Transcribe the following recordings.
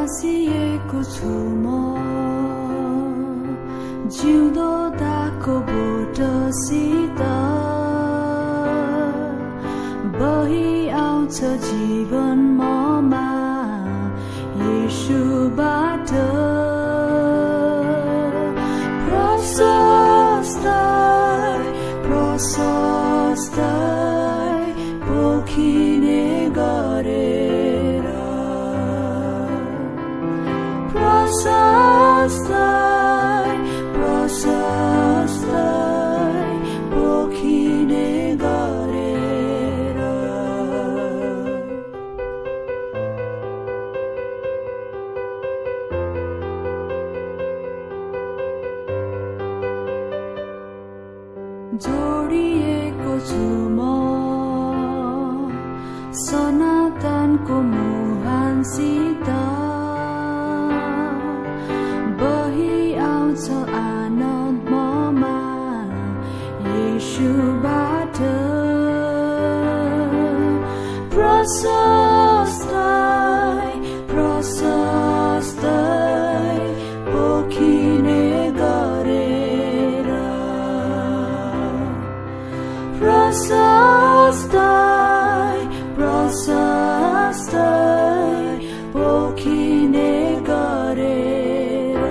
फासिएको छु म जिउँदो दाको बोटसित बही आउँछ जीवन ममा येशूबाट प्रशस्तै पोखिने गरेर प्रशस्तै पोखिने गरेर जोडिएको छु म सनातनको मुहानसित बही आउँछ आनन्द ममा येशूबाट प्रशस्तै पोखिने गरेर प्रशस्तै पोखिने गरेर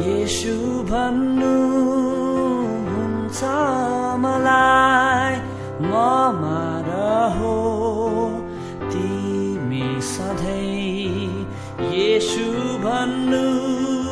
येशू भन्नुहुन्छ मलाई ममा रहो तिमी सधैँ येशू भन्नुहुन्छ